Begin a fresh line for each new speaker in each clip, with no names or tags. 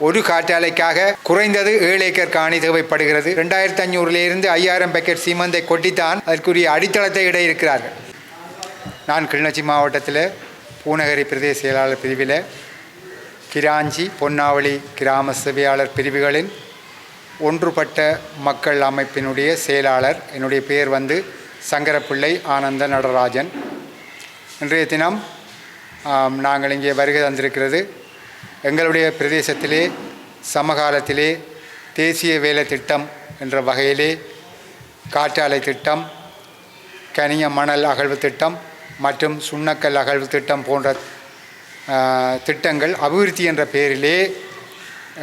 ஒரு காற்றாலைக்காக குறைந்தது 7 ஏக்கர் காணி தேவைப்படுகிறது. 2500 5000 பேக்கெட் சீமந்தை கொட்டித்தான் அதற்குரிய அடித்தளத்தை இட இருக்கிறார்கள். நான் கிளிநொச்சி மாவட்டத்தில் பூநகரி பிரதேச செயலாளர் பிரிவில் கிராஞ்சி பொன்னாவளி கிராம சேவையாளர் பிரிவுகளின் ஒன்றுபட்ட மக்கள் அமைப்பினுடைய செயலாளர். என்னுடைய பெயர் சங்கரப்பிள்ளை ஆனந்த நடராஜன். இன்றைய தினம் நாங்கள் இங்கே வருகை தந்திருக்கிறது எங்களுடைய பிரதேசத்திலே சமகாலத்திலே தேசிய வேலை திட்டம் என்ற வகையிலே காற்றாலை திட்டம், கனிய மணல் அகழ்வு திட்டம் மற்றும் சுண்ணக்கல் அகழ்வு திட்டம் போன்ற திட்டங்கள் அபிவிருத்தி என்ற பெயரிலே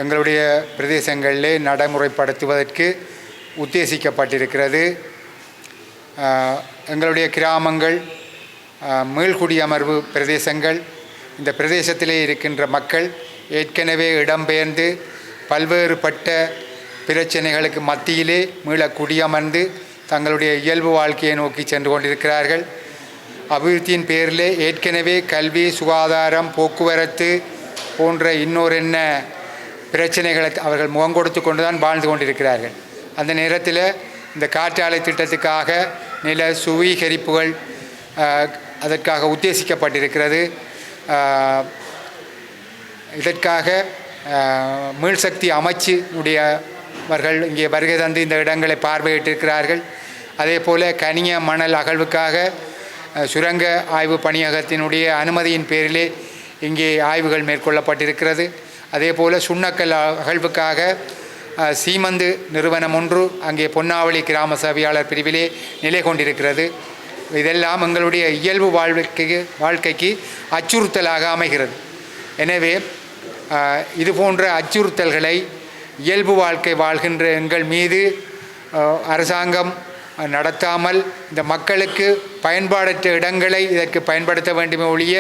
எங்களுடைய பிரதேசங்களிலே நடைமுறைப்படுத்துவதற்கு உத்தேசிக்கப்பட்டிருக்கிறது. எங்களுடைய கிராமங்கள், மீள்குடியமர்வு பிரதேசங்கள், இந்த பிரதேசத்திலே இருக்கின்ற மக்கள் ஏற்கனவே இடம்பெயர்ந்து பல்வேறுபட்ட பிரச்சனைகளுக்கு மத்தியிலே மீள குடியமர்ந்து தங்களுடைய இயல்பு வாழ்க்கையை நோக்கி சென்று கொண்டிருக்கிறார்கள். அபிவிருத்தியின் பேரிலே ஏற்கனவே கல்வி, சுகாதாரம், போக்குவரத்து போன்ற இன்னொரு பிரச்சனைகளை அவர்கள் முகம் கொடுத்து கொண்டு தான் வாழ்ந்து கொண்டிருக்கிறார்கள். அந்த நேரத்தில் இந்த காற்றாலை திட்டத்துக்காக நில சுவீகரிப்புகள் அதற்காக உத்தேசிக்கப்பட்டிருக்கிறது. இதற்காக மீள்சக்தி அமைச்சுடையவர்கள் இங்கே வருகை தந்து இந்த இடங்களை பார்வையிட்டிருக்கிறார்கள். அதே போல் கனிய மணல் அகழ்வுக்காக சுரங்க ஆய்வு பணியகத்தினுடைய அனுமதியின் பேரிலே இங்கே ஆய்வுகள் மேற்கொள்ளப்பட்டிருக்கிறது. அதே போல் சுண்ணக்கல் அகழ்வுக்காக சீமந்து நிறுவனம் ஒன்று அங்கே பொன்னாவளி கிராம சேவையாளர் பிரிவிலே நிலை கொண்டிருக்கிறது. இதெல்லாம் எங்களுடைய இயல்பு வாழ்க்கைக்கு அச்சுறுத்தலாக அமைகிறது. எனவே இது போன்ற அச்சுறுத்தல்களை இயல்பு வாழ்க்கை வாழ்கின்ற எங்கள் மீது அரசாங்கம் நடத்தாமல் இந்த மக்களுக்கு பயன்பாடற்ற இடங்களை இதற்கு பயன்படுத்த வேண்டுமே ஒழிய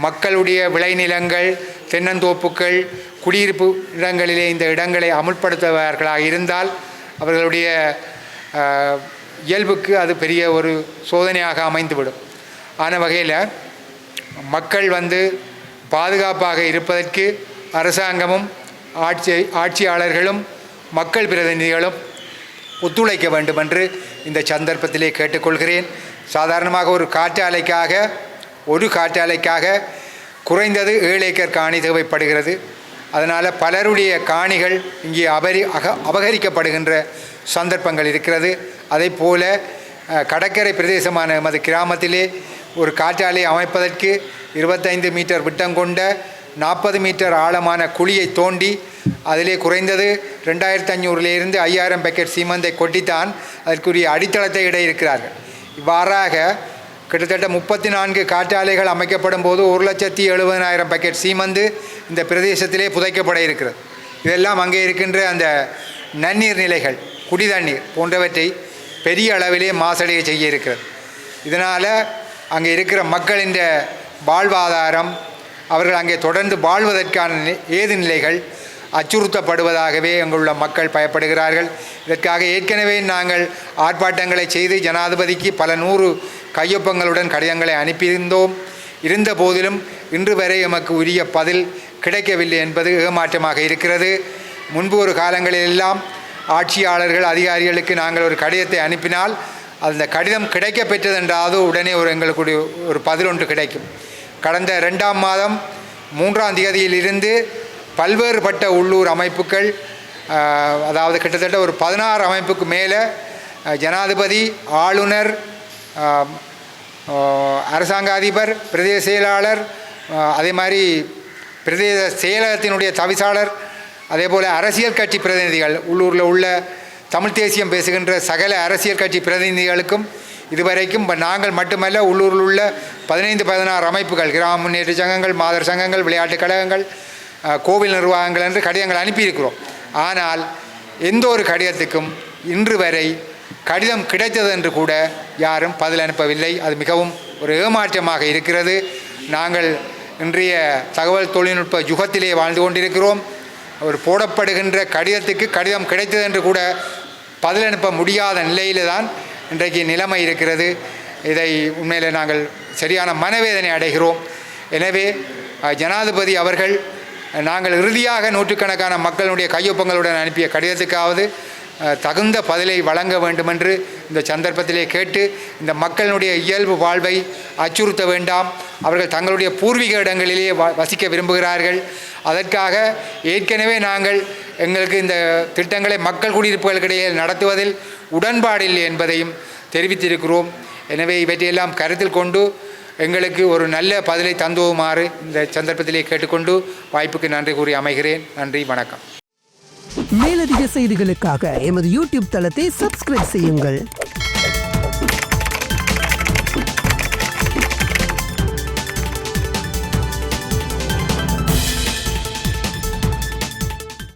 மக்களுடைய விளைநிலங்கள், தென்னந்தோப்புகள், குடியிருப்பு இடங்களிலே இந்த இடங்களை அமுல்படுத்துவார்களாக இருந்தால் அவர்களுடைய இயல்புக்கு அது பெரிய ஒரு சோதனையாக அமைந்துவிடும். ஆன வகையில் மக்கள் பாதுகாப்பாக இருப்பதற்கு அரசாங்கமும் ஆட்சியாளர்களும் மக்கள் பிரதிநிதிகளும் ஒத்துழைக்க வேண்டும் என்று இந்த சந்தர்ப்பத்திலே கேட்டுக்கொள்கிறேன். சாதாரணமாக ஒரு காற்றாலைக்காக குறைந்தது 7 ஏக்கர் காணி தேவைப்படுகிறது. அதனால் பலருடைய காணிகள் இங்கே அபகரிக்கப்படுகின்ற சந்தர்ப்பங்கள் இருக்கிறது. அதே போல கடற்கரை பிரதேசமான எமது கிராமத்திலே ஒரு காற்றாலை அமைப்பதற்கு 25 மீட்டர் விட்டம் கொண்ட 40 மீட்டர் ஆழமான குழியை தோண்டி அதிலே குறைந்தது 2500 5000 பேக்கெட் சீமந்தை கொட்டித்தான் அதற்குரிய அடித்தளத்தை இட இருக்கிறார்கள். இவ்வாறாக கிட்டத்தட்ட 34 காற்றாலைகள் அமைக்கப்படும் போது 1,70,000 பேக்கெட் சீமந்து இந்த பிரதேசத்திலே புதைக்கப்பட இருக்கிறது. இதெல்லாம் அங்கே இருக்கின்ற அந்த நன்னீர் நிலைகள், குடிதண்ணீர் போன்றவற்றை பெரிய அளவிலே மாசடைய செய்ய இருக்கிறது. இதனால் அங்கே இருக்கிற மக்களின் வாழ்வாதாரம், அவர்கள் அங்கே தொடர்ந்து வாழ்வதற்கான ஏது நிலைகள் அச்சுறுத்தப்படுவதாகவே அங்குள்ள மக்கள் பயப்படுகிறார்கள். இதற்காக ஏற்கனவே நாங்கள் ஆர்ப்பாட்டங்களை செய்து ஜனாதிபதிக்கு பல 100 கையொப்பங்களுடன் கடிதங்களை அனுப்பியிருந்தோம். இருந்த போதிலும் இன்று வரை எமக்கு உரிய பதில் கிடைக்கவில்லை என்பது ஏமாற்றமாக இருக்கிறது. முன்பு ஒரு காலங்களிலெல்லாம் ஆட்சியாளர்கள், அதிகாரிகளுக்கு நாங்கள் ஒரு கடிதத்தை அனுப்பினால் அந்த கடிதம் கிடைக்க பெற்றதென்றாவது உடனே எங்களுக்கு ஒரு பதில் ஒன்று கிடைக்கும். கடந்த 2ஆம் மாதம் 3ஆம் தேதியிலிருந்து பல்வேறுபட்ட உள்ளூர் அமைப்புகள், அதாவது கிட்டத்தட்ட ஒரு 16 அமைப்புக்கு மேலே ஜனாதிபதி, ஆளுநர், அரசாங்க அதிபர், பிரதேச செயலாளர், அதே மாதிரி பிரதேச செயலகத்தினுடைய தவிசாளர், அதே போல் அரசியல் கட்சி பிரதிநிதிகள், உள்ளூரில் உள்ள தமிழ் தேசியம் பேசுகின்ற சகல அரசியல் கட்சி பிரதிநிதிகளுக்கும் இதுவரைக்கும் நாங்கள் மட்டுமல்ல, உள்ளூரில் உள்ள 15-16 அமைப்புகள், கிராம முன்னேற்ற சங்கங்கள், மாதர் சங்கங்கள், விளையாட்டுக் கழகங்கள், கோவில் நிர்வாகங்கள் என்று கடிதங்கள் அனுப்பியிருக்கிறோம். ஆனால் எந்த ஒரு கடிதத்துக்கும் இன்று வரை கடிதம் கிடைத்தது என்று கூட யாரும் பதில் அனுப்பவில்லை. அது மிகவும் ஒரு ஏமாற்றமாக இருக்கிறது. நாங்கள் இன்றைய தகவல் தொழில்நுட்ப யுகத்திலே வாழ்ந்து கொண்டிருக்கிறோம். ஒரு போடப்படுகின்ற கடிதத்துக்கு கடிதம் கிடைத்தது என்று கூட பதில் அனுப்ப முடியாத நிலையில்தான் தான் இன்றைக்கு நிலைமை இருக்கிறது. இதை உண்மையில் நாங்கள் சரியான மனவேதனை அடைகிறோம். எனவே ஜனாதிபதி அவர்கள் நாங்கள் இறுதியாக நூற்றுக்கணக்கான மக்களுடைய கையொப்பங்களுடன் அனுப்பிய கடிதத்துக்காவது தகுந்த பதிலை வழங்க வேண்டுமென்று இந்த சந்தர்ப்பத்திலே கேட்டு, இந்த மக்களுடைய இயல்பு வாழ்வை அச்சுறுத்த வேண்டாம். அவர்கள் தங்களுடைய பூர்வீக இடங்களிலேயே வசிக்க விரும்புகிறார்கள். அதற்காக ஏற்கனவே நாங்கள் எங்களுக்கு இந்த திட்டங்களை மக்கள் குடியிருப்புகளுக்கிடையே நடத்துவதில் உடன்பாடில்லை என்பதையும் தெரிவித்திருக்கிறோம். எனவே இவற்றையெல்லாம் கருத்தில் கொண்டு எங்களுக்கு ஒரு நல்ல பதிலை தந்துவுமாறு இந்த சந்தர்ப்பத்திலே கேட்டுக்கொண்டு வாய்ப்புக்கு நன்றி கூறி அமைகிறேன். நன்றி, வணக்கம்.
மேலதிக செய்திகளுக்காக எமது யூடியூப் தளத்தை சப்ஸ்கிரைப் செய்யுங்கள்.